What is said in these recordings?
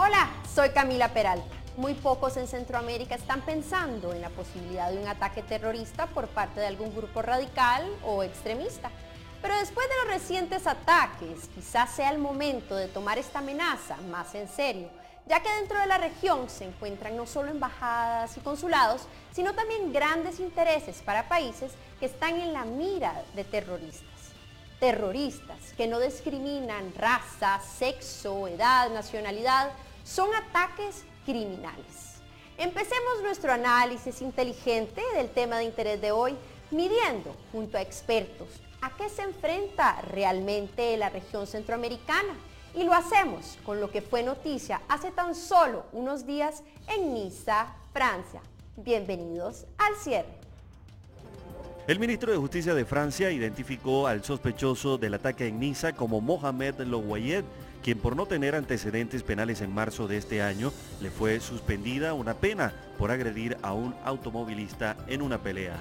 Hola, soy Camila Peralta. Muy pocos en Centroamérica están pensando en la posibilidad de un ataque terrorista por parte de algún grupo radical o extremista. Pero después de los recientes ataques, quizás sea el momento de tomar esta amenaza más en serio, ya que dentro de la región se encuentran no solo embajadas y consulados, sino también grandes intereses para países que están en la mira de terroristas. Terroristas que no discriminan raza, sexo, edad, nacionalidad, son ataques criminales. Empecemos nuestro análisis inteligente del tema de interés de hoy, midiendo junto a expertos a qué se enfrenta realmente la región centroamericana. Y lo hacemos con lo que fue noticia hace tan solo unos días en Niza, Francia. Bienvenidos al cierre. El ministro de Justicia de Francia identificó al sospechoso del ataque en Niza como Mohamed Louayed, quien por no tener antecedentes penales en marzo de este año, le fue suspendida una pena por agredir a un automovilista en una pelea.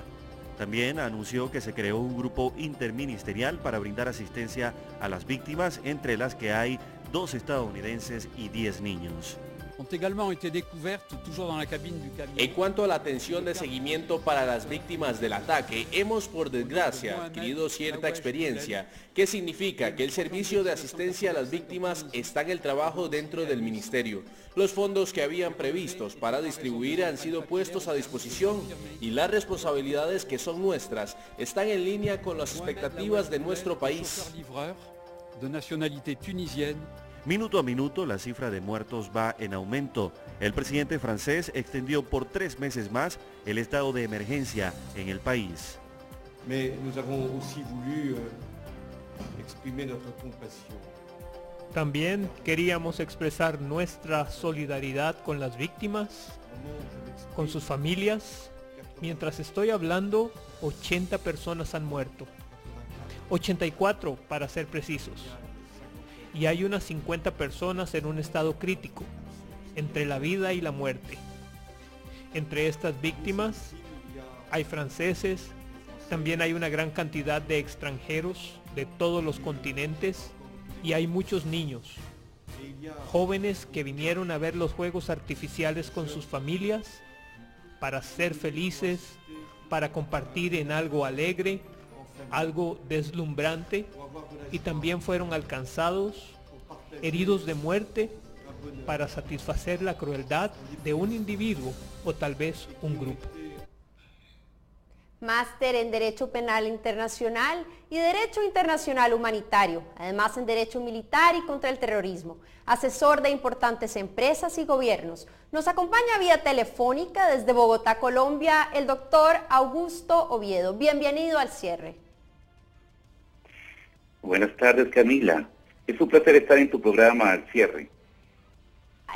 También anunció que se creó un grupo interministerial para brindar asistencia a las víctimas, entre las que hay 2 estadounidenses y 10 niños. En cuanto a la atención de seguimiento para las víctimas del ataque, hemos por desgracia adquirido cierta experiencia, que significa que el servicio de asistencia a las víctimas está en el trabajo dentro del ministerio. Los fondos que habían previstos para distribuir han sido puestos a disposición y las responsabilidades que son nuestras están en línea con las expectativas de nuestro país. Minuto a minuto, la cifra de muertos va en aumento. El presidente francés extendió por 3 meses más el estado de emergencia en el país. También queríamos expresar nuestra solidaridad con las víctimas, con sus familias. Mientras estoy hablando, 80 personas han muerto. 84 para ser precisos. Y hay unas 50 personas en un estado crítico, entre la vida y la muerte. Entre estas víctimas hay franceses, también hay una gran cantidad de extranjeros de todos los continentes y hay muchos niños, jóvenes que vinieron a ver los fuegos artificiales con sus familias para ser felices, para compartir en algo alegre, algo deslumbrante, y también fueron alcanzados, heridos de muerte, para satisfacer la crueldad de un individuo o tal vez un grupo. Máster en Derecho Penal Internacional y Derecho Internacional Humanitario, además en Derecho Militar y contra el Terrorismo, asesor de importantes empresas y gobiernos. Nos acompaña vía telefónica desde Bogotá, Colombia, el doctor Augusto Oviedo. Bienvenido al cierre. Buenas tardes, Camila. Es un placer estar en tu programa al cierre.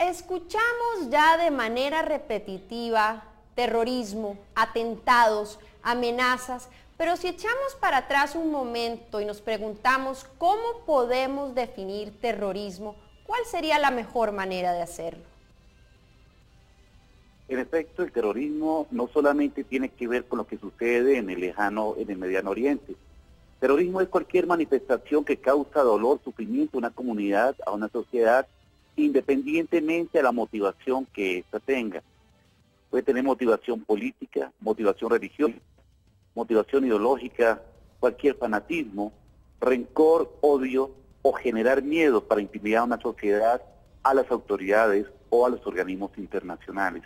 Escuchamos ya de manera repetitiva terrorismo, atentados, amenazas, pero si echamos para atrás un momento y nos preguntamos cómo podemos definir terrorismo, ¿cuál sería la mejor manera de hacerlo? En efecto, el terrorismo no solamente tiene que ver con lo que sucede en el Mediano Oriente. Terrorismo es cualquier manifestación que causa dolor, sufrimiento a una comunidad, a una sociedad, independientemente de la motivación que ésta tenga. Puede tener motivación política, motivación religiosa, motivación ideológica, cualquier fanatismo, rencor, odio o generar miedo para intimidar a una sociedad, a las autoridades o a los organismos internacionales.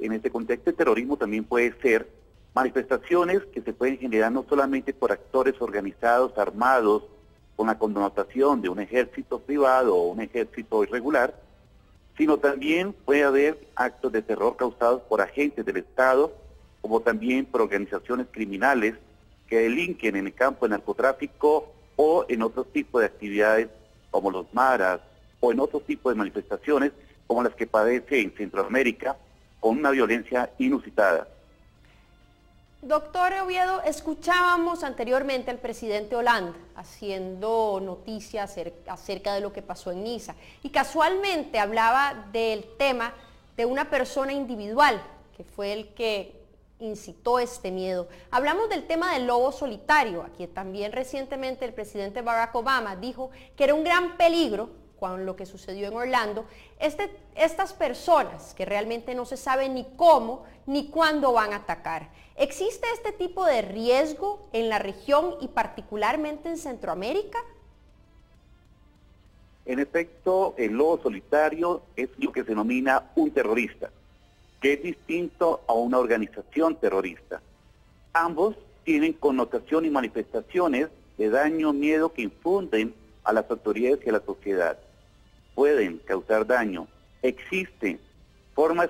En este contexto, el terrorismo también puede ser manifestaciones que se pueden generar no solamente por actores organizados, armados, con la connotación de un ejército privado o un ejército irregular, sino también puede haber actos de terror causados por agentes del Estado, como también por organizaciones criminales que delinquen en el campo del narcotráfico o en otros tipos de actividades como los maras o en otros tipos de manifestaciones como las que padece en Centroamérica con una violencia inusitada. Doctor Oviedo, escuchábamos anteriormente al presidente Hollande haciendo noticias acerca de lo que pasó en Niza y casualmente hablaba del tema de una persona individual que fue el que incitó este miedo. Hablamos del tema del lobo solitario, aquí también recientemente el presidente Barack Obama dijo que era un gran peligro con lo que sucedió en Orlando, estas personas que realmente no se sabe ni cómo ni cuándo van a atacar. ¿Existe este tipo de riesgo en la región y particularmente en Centroamérica? En efecto, el lobo solitario es lo que se denomina un terrorista, que es distinto a una organización terrorista. Ambos tienen connotación y manifestaciones de daño, miedo que infunden a las autoridades y a la sociedad. Pueden causar daño. Existen formas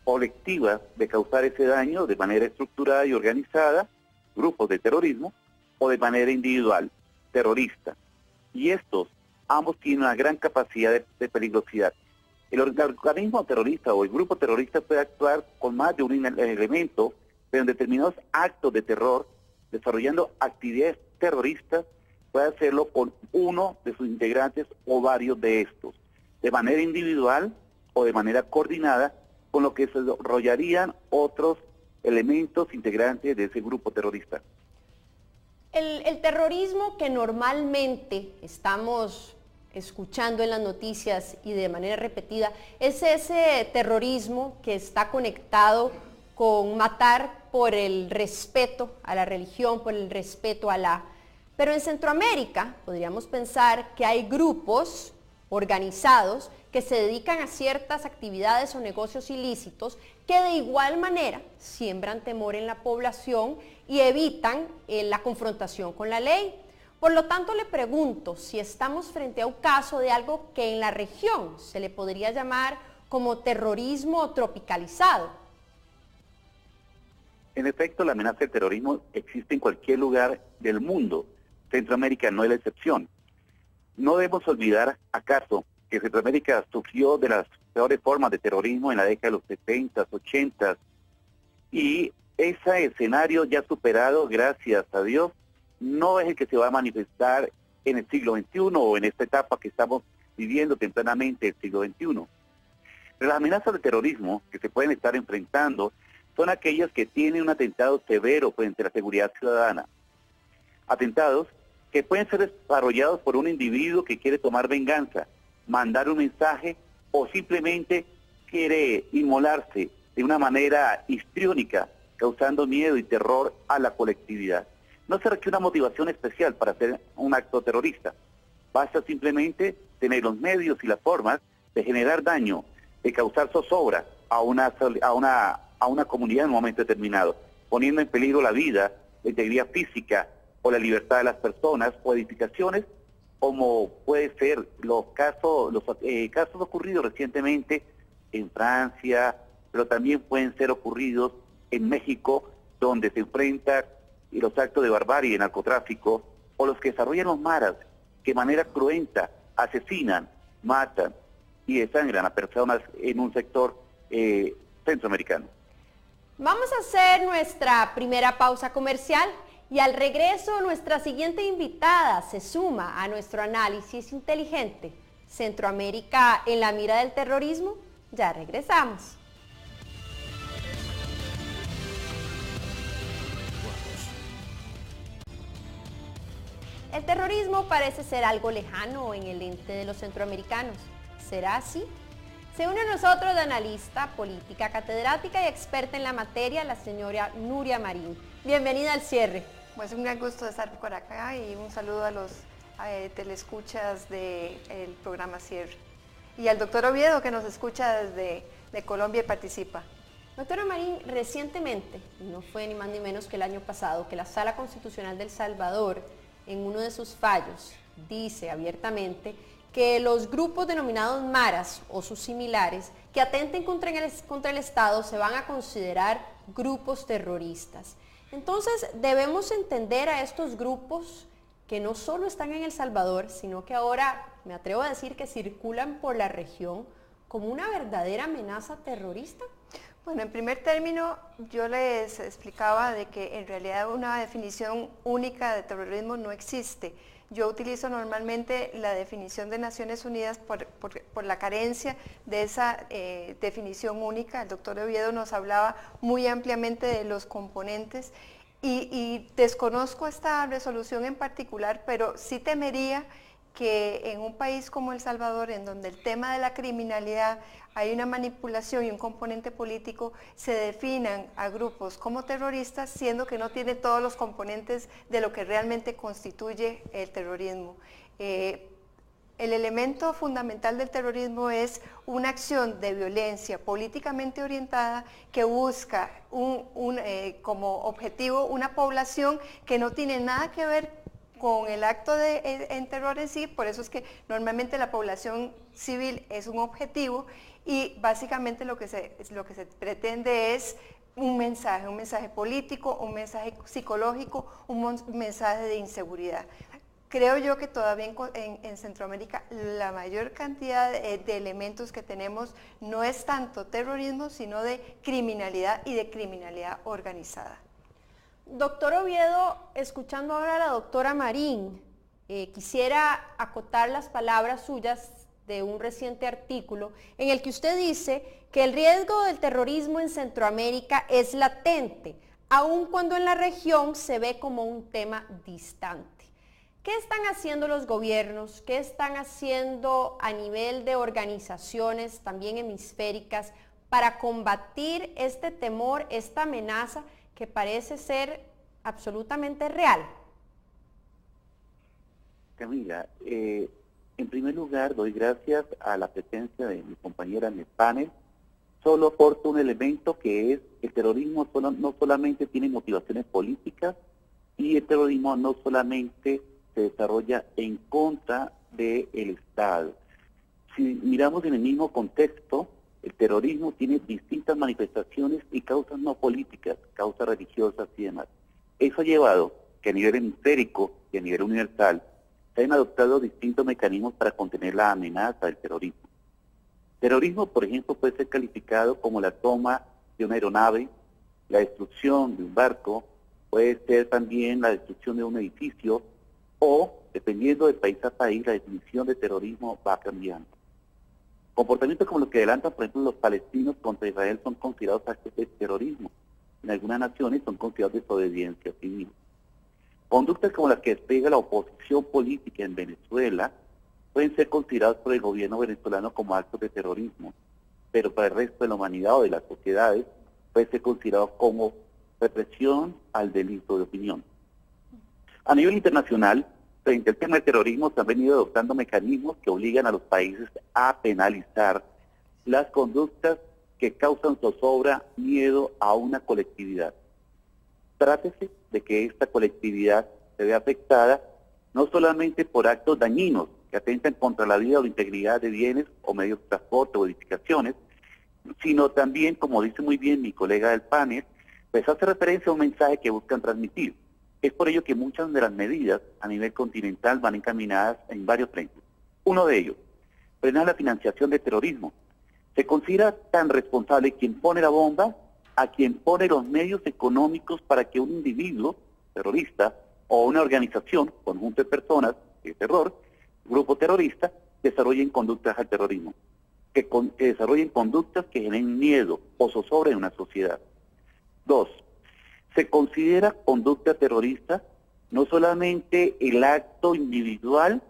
colectivas de causar ese daño de manera estructurada y organizada, grupos de terrorismo, o de manera individual, terrorista. Y ambos tienen una gran capacidad de peligrosidad. El organismo terrorista o el grupo terrorista puede actuar con más de un elemento, pero en determinados actos de terror, desarrollando actividades terroristas, puede hacerlo con uno de sus integrantes o varios de estos, de manera individual o de manera coordinada, con lo que se desarrollarían otros elementos integrantes de ese grupo terrorista. El terrorismo que normalmente estamos escuchando en las noticias y de manera repetida es ese terrorismo que está conectado con matar por el respeto a la religión, por el respeto a Alá. Pero en Centroamérica podríamos pensar que hay grupos organizados que se dedican a ciertas actividades o negocios ilícitos que de igual manera siembran temor en la población y evitan la confrontación con la ley. Por lo tanto, le pregunto si estamos frente a un caso de algo que en la región se le podría llamar como terrorismo tropicalizado. En efecto, la amenaza del terrorismo existe en cualquier lugar del mundo. Centroamérica no es la excepción. No debemos olvidar, acaso, que Centroamérica sufrió de las peores formas de terrorismo en la década de los 70s, 80s, y ese escenario ya superado, gracias a Dios, no es el que se va a manifestar en el siglo XXI o en esta etapa que estamos viviendo tempranamente el siglo XXI. Pero las amenazas de terrorismo que se pueden estar enfrentando son aquellas que tienen un atentado severo frente a la seguridad ciudadana. Atentados que pueden ser desarrollados por un individuo que quiere tomar venganza, mandar un mensaje o simplemente quiere inmolarse de una manera histriónica, causando miedo y terror a la colectividad. No se requiere una motivación especial para hacer un acto terrorista. Basta simplemente tener los medios y las formas de generar daño, de causar zozobra a una comunidad en un momento determinado, poniendo en peligro la vida, la integridad física o la libertad de las personas o edificaciones, como puede ser los casos ocurridos recientemente en Francia, pero también pueden ser ocurridos en México, donde se enfrentan los actos de barbarie y narcotráfico, o los que desarrollan los maras, que de manera cruenta asesinan, matan y desangran a personas en un sector centroamericano. Vamos a hacer nuestra primera pausa comercial y al regreso nuestra siguiente invitada se suma a nuestro análisis inteligente. Centroamérica en la mira del terrorismo. Ya regresamos. El terrorismo parece ser algo lejano en el ente de los centroamericanos. ¿Será así? Se une a nosotros la analista política, catedrática y experta en la materia, la señora Nuria Marín. Bienvenida al cierre. Pues un gran gusto de estar por acá y un saludo a los telescuchas del programa Cierre. Y al doctor Oviedo que nos escucha desde Colombia y participa. Doctora Marín, recientemente, no fue ni más ni menos que el año pasado, que la Sala Constitucional de El Salvador, en uno de sus fallos, dice abiertamente que los grupos denominados maras o sus similares que atenten contra el Estado se van a considerar grupos terroristas. Entonces debemos entender a estos grupos que no solo están en El Salvador, sino que ahora me atrevo a decir que circulan por la región como una verdadera amenaza terrorista. Bueno, en primer término, yo les explicaba de que en realidad una definición única de terrorismo no existe. Yo utilizo normalmente la definición de Naciones Unidas por la carencia de esa definición única. El doctor Oviedo nos hablaba muy ampliamente de los componentes y desconozco esta resolución en particular, pero sí temería que en un país como El Salvador, en donde el tema de la criminalidad hay una manipulación y un componente político, se definan a grupos como terroristas, siendo que no tiene todos los componentes de lo que realmente constituye el terrorismo. El elemento fundamental del terrorismo es una acción de violencia políticamente orientada que busca como objetivo una población que no tiene nada que ver con el acto en terror en sí. Por eso es que normalmente la población civil es un objetivo y básicamente lo que se pretende es un mensaje político, un mensaje psicológico, un mensaje de inseguridad. Creo yo que todavía en Centroamérica la mayor cantidad de elementos que tenemos no es tanto terrorismo, sino de criminalidad y de criminalidad organizada. Doctor Oviedo, escuchando ahora a la doctora Marín, quisiera acotar las palabras suyas de un reciente artículo en el que usted dice que el riesgo del terrorismo en Centroamérica es latente, aun cuando en la región se ve como un tema distante. ¿Qué están haciendo los gobiernos? ¿Qué están haciendo a nivel de organizaciones también hemisféricas para combatir este temor, esta amenaza que parece ser absolutamente real? Camila, en primer lugar doy gracias a la presencia de mi compañera en el panel. Solo aporto un elemento que es el terrorismo no solamente tiene motivaciones políticas y el terrorismo no solamente se desarrolla en contra del Estado. Si miramos en el mismo contexto, el terrorismo tiene distintas manifestaciones y causas no políticas, causas religiosas y demás. Eso ha llevado que a nivel hemisférico y a nivel universal se hayan adoptado distintos mecanismos para contener la amenaza del terrorismo. Terrorismo, por ejemplo, puede ser calificado como la toma de una aeronave, la destrucción de un barco, puede ser también la destrucción de un edificio, o, dependiendo de país a país, la definición de terrorismo va cambiando. Comportamientos como los que adelantan, por ejemplo, los palestinos contra Israel son considerados actos de terrorismo. En algunas naciones son considerados desobediencia civil. Conductas como las que desplega la oposición política en Venezuela pueden ser considerados por el gobierno venezolano como actos de terrorismo, pero para el resto de la humanidad o de las sociedades puede ser considerado como represión al delito de opinión. A nivel internacional, frente al tema del terrorismo, se han venido adoptando mecanismos que obligan a los países a penalizar las conductas que causan zozobra, miedo a una colectividad. Trátese de que esta colectividad se vea afectada no solamente por actos dañinos que atentan contra la vida o la integridad de bienes o medios de transporte o edificaciones, sino también, como dice muy bien mi colega del panel, pues hace referencia a un mensaje que buscan transmitir. Es por ello que muchas de las medidas a nivel continental van encaminadas en varios frentes. Uno de ellos, frenar la financiación del terrorismo. Se considera tan responsable quien pone la bomba a quien pone los medios económicos para que un individuo terrorista o una organización, conjunto de personas de terror, grupo terrorista, desarrollen conductas al terrorismo, que desarrollen conductas que generen miedo o zozobra en una sociedad. 2. Se considera conducta terrorista no solamente el acto individual,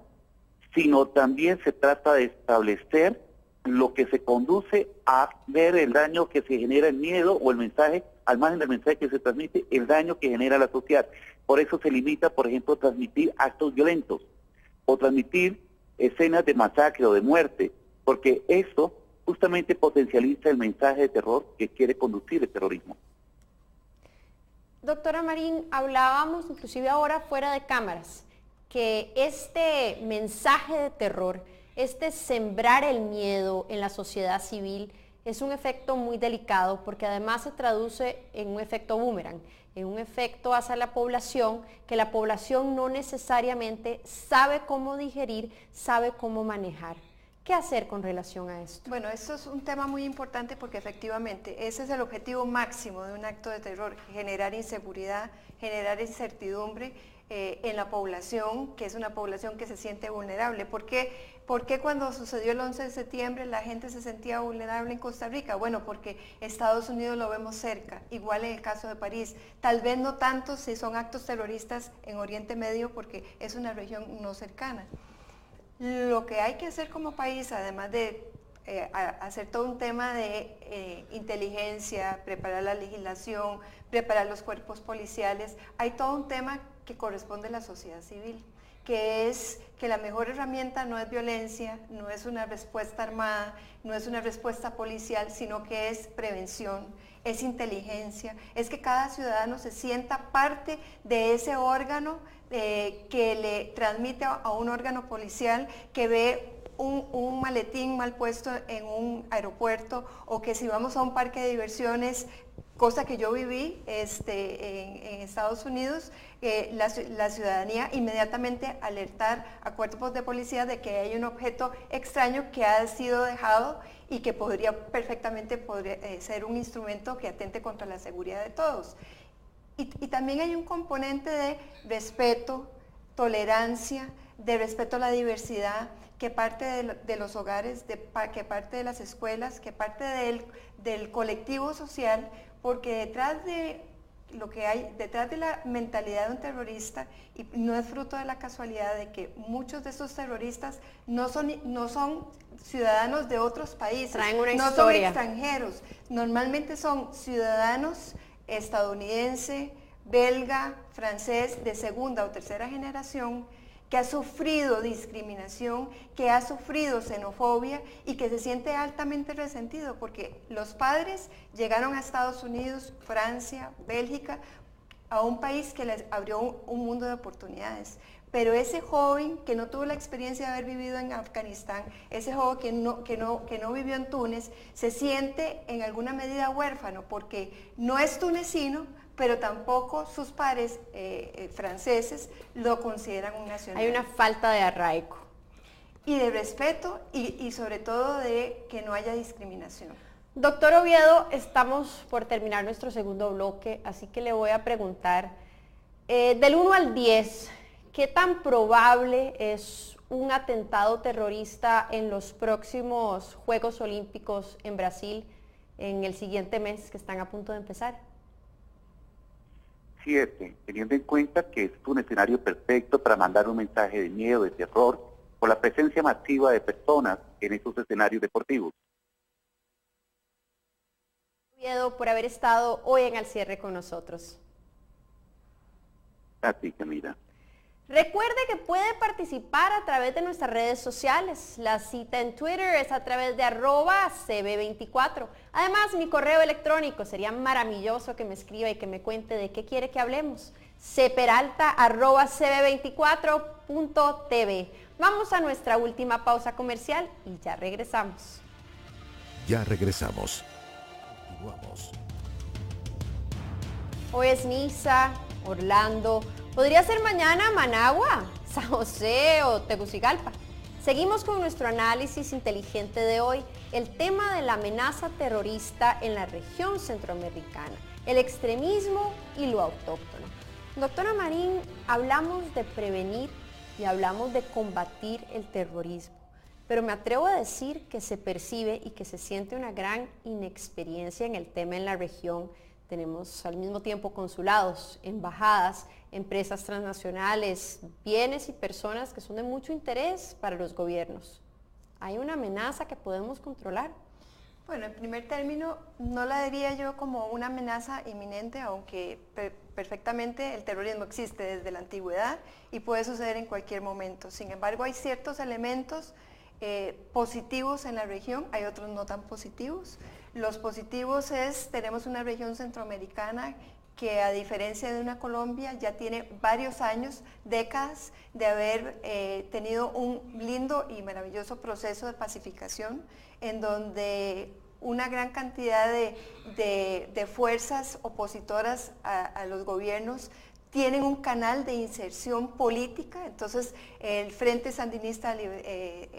sino también se trata de establecer lo que se conduce a ver el daño que se genera, el miedo o el mensaje, al margen del mensaje que se transmite, el daño que genera la sociedad. Por eso se limita, por ejemplo, a transmitir actos violentos o transmitir escenas de masacre o de muerte, porque eso justamente potencializa el mensaje de terror que quiere conducir el terrorismo. Doctora Marín, hablábamos inclusive ahora fuera de cámaras, que este mensaje de terror, este sembrar el miedo en la sociedad civil, es un efecto muy delicado porque además se traduce en un efecto boomerang, en un efecto hacia la población que la población no necesariamente sabe cómo digerir, sabe cómo manejar. ¿Qué hacer con relación a esto? Bueno, esto es un tema muy importante porque efectivamente ese es el objetivo máximo de un acto de terror, generar inseguridad, generar incertidumbre en la población, que es una población que se siente vulnerable. ¿Por qué cuando sucedió el 11 de septiembre la gente se sentía vulnerable en Costa Rica? Bueno, porque Estados Unidos lo vemos cerca, igual en el caso de París. Tal vez no tanto si son actos terroristas en Oriente Medio porque es una región no cercana. Lo que hay que hacer como país, además de hacer todo un tema de inteligencia, preparar la legislación, preparar los cuerpos policiales, hay todo un tema que corresponde a la sociedad civil, que es que la mejor herramienta no es violencia, no es una respuesta armada, no es una respuesta policial, sino que es prevención, es inteligencia, es que cada ciudadano se sienta parte de ese órgano que le transmite a un órgano policial que ve un maletín mal puesto en un aeropuerto, o que si vamos a un parque de diversiones, cosa que yo viví en Estados Unidos, la ciudadanía inmediatamente alertar a cuerpos de policía de que hay un objeto extraño que ha sido dejado y que perfectamente podría ser un instrumento que atente contra la seguridad de todos. Y también hay un componente de respeto, tolerancia, de respeto a la diversidad, que parte de los hogares, que parte de las escuelas, que parte del colectivo social, porque detrás de lo que hay, detrás de la mentalidad de un terrorista, y no es fruto de la casualidad de que muchos de esos terroristas no son ciudadanos de otros países, traen una no historia. son extranjeros, normalmente son ciudadanos estadounidense, belga, francés, de segunda o tercera generación, que ha sufrido discriminación, que ha sufrido xenofobia y que se siente altamente resentido porque los padres llegaron a Estados Unidos, Francia, Bélgica, a un país que les abrió un mundo de oportunidades. Pero ese joven que no tuvo la experiencia de haber vivido en Afganistán, ese joven que no vivió en Túnez, se siente en alguna medida huérfano porque no es tunecino, pero tampoco sus pares franceses lo consideran un nacional. Hay una falta de arraigo. Y de respeto y sobre todo de que no haya discriminación. Doctor Oviedo, estamos por terminar nuestro segundo bloque, así que le voy a preguntar, del 1 al 10, ¿qué tan probable es un atentado terrorista en los próximos Juegos Olímpicos en Brasil en el siguiente mes que están a punto de empezar? 7, teniendo en cuenta que es un escenario perfecto para mandar un mensaje de miedo, de terror, por la presencia masiva de personas en estos escenarios deportivos. Oviedo, por haber estado hoy en Al Cierre con nosotros. Así que mira. Recuerde que puede participar a través de nuestras redes sociales. La cita en Twitter es a través de @cb24. Además, mi correo electrónico, sería maravilloso que me escriba y que me cuente de qué quiere que hablemos. cperalta@cb24.tv. Vamos a nuestra última pausa comercial y ya regresamos. Ya regresamos. Continuamos. Hoy es Niza, Orlando. Podría ser mañana Managua, San José o Tegucigalpa. Seguimos con nuestro análisis inteligente de hoy, el tema de la amenaza terrorista en la región centroamericana, el extremismo y lo autóctono. Doctora Marín, hablamos de prevenir y hablamos de combatir el terrorismo, pero me atrevo a decir que se percibe y que se siente una gran inexperiencia en el tema en la región. Tenemos al mismo tiempo consulados, embajadas, empresas transnacionales, bienes y personas que son de mucho interés para los gobiernos. ¿Hay una amenaza que podemos controlar? Bueno, en primer término, no la diría yo como una amenaza inminente, aunque perfectamente el terrorismo existe desde la antigüedad y puede suceder en cualquier momento. Sin embargo, hay ciertos elementos positivos en la región, hay otros no tan positivos. Los positivos tenemos una región centroamericana que, a diferencia de una Colombia, ya tiene varios años, décadas de haber tenido un lindo y maravilloso proceso de pacificación, en donde una gran cantidad de fuerzas opositoras a los gobiernos tienen un canal de inserción política. Entonces el Frente Sandinista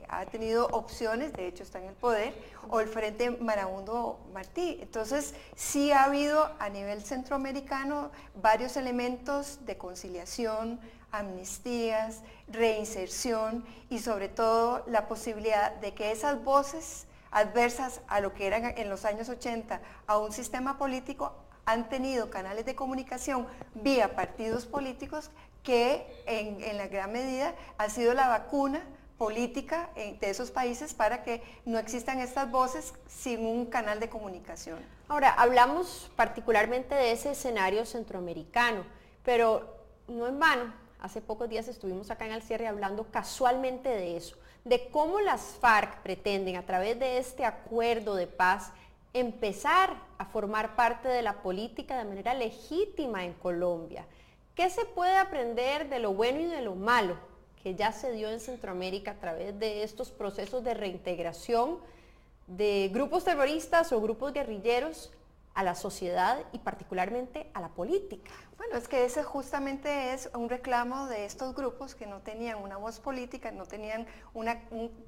ha tenido opciones, de hecho está en el poder, o el Frente Marabunto Martí. Entonces sí ha habido a nivel centroamericano varios elementos de conciliación, amnistías, reinserción y sobre todo la posibilidad de que esas voces adversas a lo que eran en los años 80 a un sistema político han tenido canales de comunicación vía partidos políticos que en la gran medida ha sido la vacuna política de esos países para que no existan estas voces sin un canal de comunicación. Ahora, hablamos particularmente de ese escenario centroamericano, pero no en vano, hace pocos días estuvimos acá en Al Cierre hablando casualmente de eso, de cómo las FARC pretenden a través de este acuerdo de paz empezar a formar parte de la política de manera legítima en Colombia. ¿Qué se puede aprender de lo bueno y de lo malo que ya se dio en Centroamérica a través de estos procesos de reintegración de grupos terroristas o grupos guerrilleros a la sociedad y particularmente a la política? Bueno, es que ese justamente es un reclamo de estos grupos que no tenían una voz política, no tenían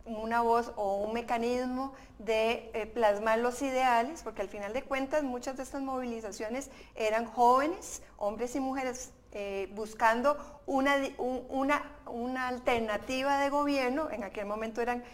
una voz o un mecanismo de plasmar los ideales, porque al final de cuentas muchas de estas movilizaciones eran jóvenes, hombres y mujeres, buscando una alternativa de gobierno. En aquel momento eran,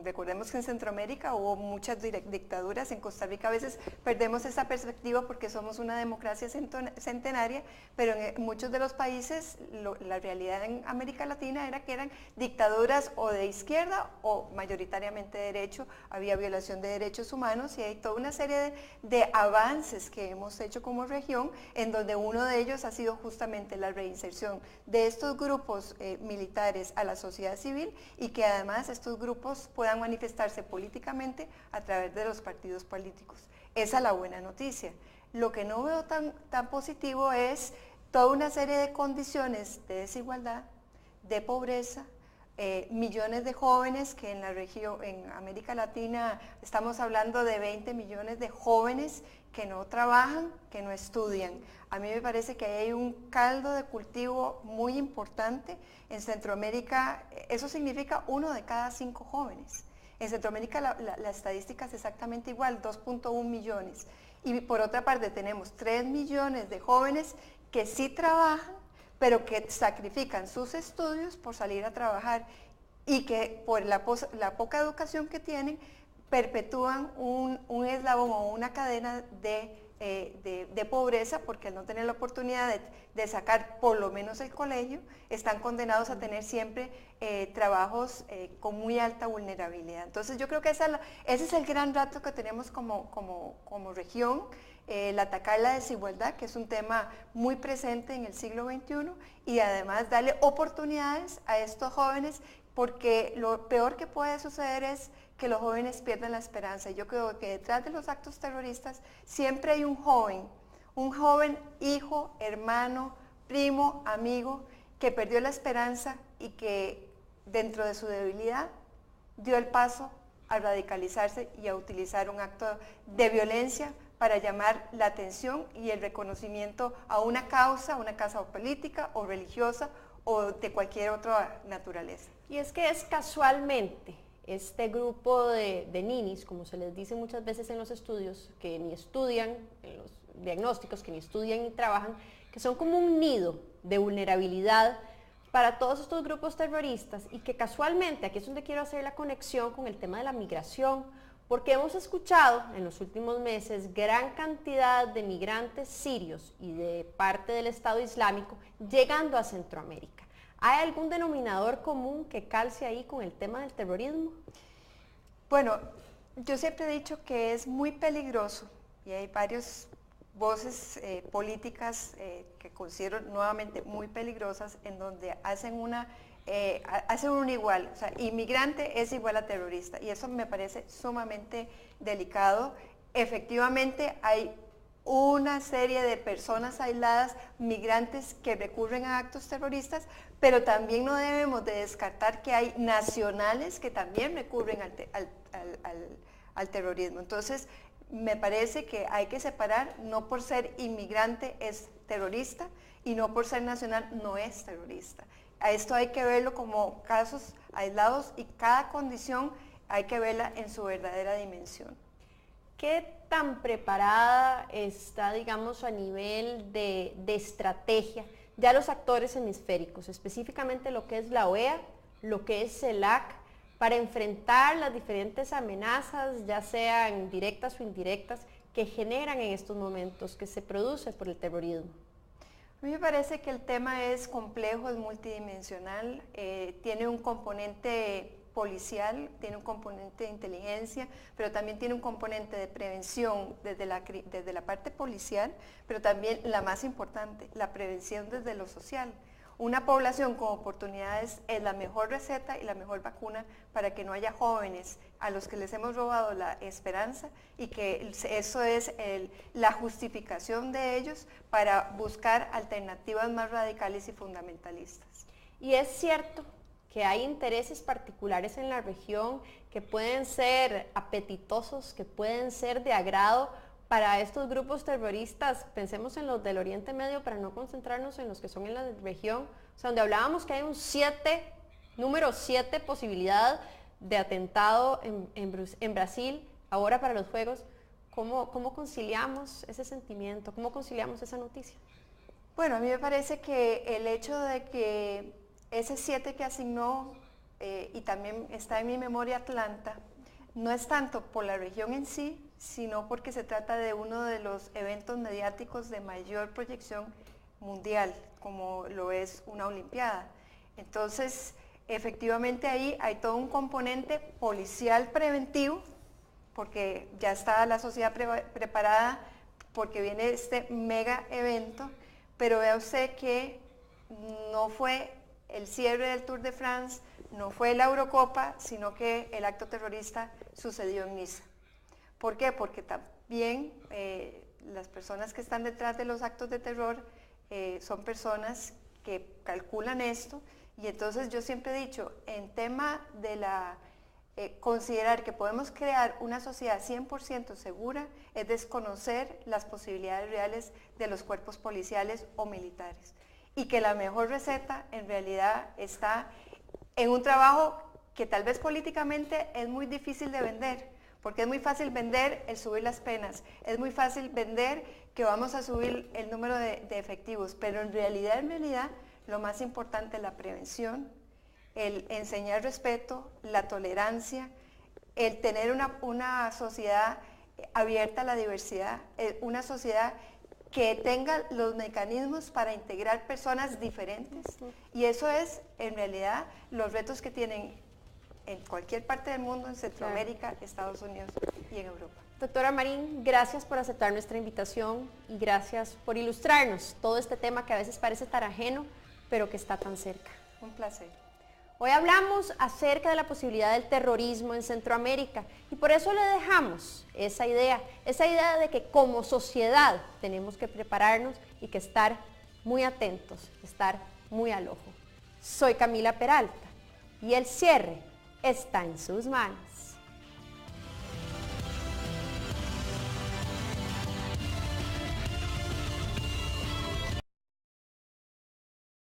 recordemos que en Centroamérica hubo muchas dictaduras, en Costa Rica a veces perdemos esa perspectiva porque somos una democracia centenaria, pero en muchos de los países la realidad en América Latina era que eran dictaduras o de izquierda o mayoritariamente de derecho, había violación de derechos humanos y hay toda una serie de avances que hemos hecho como región, en donde uno de ellos ha sido justamente la reinserción de estos grupos militares a la sociedad civil y que además estos grupos puedan manifestarse políticamente a través de los partidos políticos. Esa es la buena noticia. Lo que no veo tan positivo es toda una serie de condiciones de desigualdad, de pobreza, millones de jóvenes que en la región, en América Latina, estamos hablando de 20 millones de jóvenes que no trabajan, que no estudian. A mí me parece que hay un caldo de cultivo muy importante. En Centroamérica, eso significa 1 de cada 5 jóvenes. En Centroamérica la estadística es exactamente igual, 2.1 millones. Y por otra parte tenemos 3 millones de jóvenes que sí trabajan, pero que sacrifican sus estudios por salir a trabajar y que por la poca educación que tienen perpetúan un eslabón o una cadena de pobreza, porque al no tener la oportunidad de sacar por lo menos el colegio, están condenados a tener siempre trabajos con muy alta vulnerabilidad. Entonces yo creo que ese es el gran reto que tenemos como región, el atacar la desigualdad, que es un tema muy presente en el siglo XXI, y además darle oportunidades a estos jóvenes, porque lo peor que puede suceder es que los jóvenes pierdan la esperanza. Yo creo que detrás de los actos terroristas siempre hay un joven hijo, hermano, primo, amigo, que perdió la esperanza y que dentro de su debilidad dio el paso a radicalizarse y a utilizar un acto de violencia para llamar la atención y el reconocimiento a una causa política o religiosa o de cualquier otra naturaleza. Y es que es casualmente este grupo de ninis, como se les dice muchas veces en los estudios, que ni estudian, en los diagnósticos, que ni estudian ni trabajan, que son como un nido de vulnerabilidad para todos estos grupos terroristas y que casualmente, aquí es donde quiero hacer la conexión con el tema de la migración, porque hemos escuchado en los últimos meses gran cantidad de migrantes sirios y de parte del Estado Islámico llegando a Centroamérica. ¿Hay algún denominador común que calce ahí con el tema del terrorismo? Bueno, yo siempre he dicho que es muy peligroso y hay varias voces políticas que considero nuevamente muy peligrosas en donde hacen un igual, o sea, inmigrante es igual a terrorista y eso me parece sumamente delicado. Efectivamente hay una serie de personas aisladas, migrantes que recurren a actos terroristas, pero también no debemos de descartar que hay nacionales que también recurren al terrorismo. Entonces, me parece que hay que separar, no por ser inmigrante es terrorista y no por ser nacional no es terrorista. A esto hay que verlo como casos aislados y cada condición hay que verla en su verdadera dimensión. ¿Qué tan preparada está, digamos, a nivel de estrategia ya los actores hemisféricos, específicamente lo que es la OEA, lo que es CELAC, para enfrentar las diferentes amenazas, ya sean directas o indirectas, que generan en estos momentos, que se produce por el terrorismo? A mí me parece que el tema es complejo, es multidimensional, tiene un componente policial, tiene un componente de inteligencia, pero también tiene un componente de prevención desde la parte policial, pero también la más importante, la prevención desde lo social. Una población con oportunidades es la mejor receta y la mejor vacuna para que no haya jóvenes a los que les hemos robado la esperanza y que eso es la justificación de ellos para buscar alternativas más radicales y fundamentalistas. Y es cierto que hay intereses particulares en la región que pueden ser apetitosos, que pueden ser de agrado para estos grupos terroristas. Pensemos en los del Oriente Medio para no concentrarnos en los que son en la región, o sea, donde hablábamos que hay un número 7 posibilidad de atentado en Brasil, ahora para los Juegos. ¿Cómo conciliamos ese sentimiento? ¿Cómo conciliamos esa noticia? Bueno, a mí me parece que el hecho de que ese 7 que asignó, y también está en mi memoria Atlanta, no es tanto por la región en sí, sino porque se trata de uno de los eventos mediáticos de mayor proyección mundial, como lo es una Olimpiada. Entonces, efectivamente ahí hay todo un componente policial preventivo, porque ya está la sociedad preparada, porque viene este mega evento, pero vea usted que no fue el cierre del Tour de France, no fue la Eurocopa, sino que el acto terrorista sucedió en Niza. ¿Por qué? Porque también las personas que están detrás de los actos de terror son personas que calculan esto, y entonces yo siempre he dicho, en tema de considerar que podemos crear una sociedad 100% segura es desconocer las posibilidades reales de los cuerpos policiales o militares, y que la mejor receta en realidad está en un trabajo que tal vez políticamente es muy difícil de vender, porque es muy fácil vender el subir las penas, es muy fácil vender que vamos a subir el número de efectivos, pero en realidad, lo más importante es la prevención, el enseñar respeto, la tolerancia, el tener una sociedad abierta a la diversidad, una sociedad que tenga los mecanismos para integrar personas diferentes, y eso es en realidad los retos que tienen en cualquier parte del mundo, en Centroamérica, Estados Unidos y en Europa. Doctora Marín, gracias por aceptar nuestra invitación y gracias por ilustrarnos todo este tema que a veces parece tan ajeno, pero que está tan cerca. Un placer. Hoy hablamos acerca de la posibilidad del terrorismo en Centroamérica y por eso le dejamos esa idea de que como sociedad tenemos que prepararnos y que estar muy atentos, estar muy al ojo. Soy Camila Peralta y el cierre está en sus manos.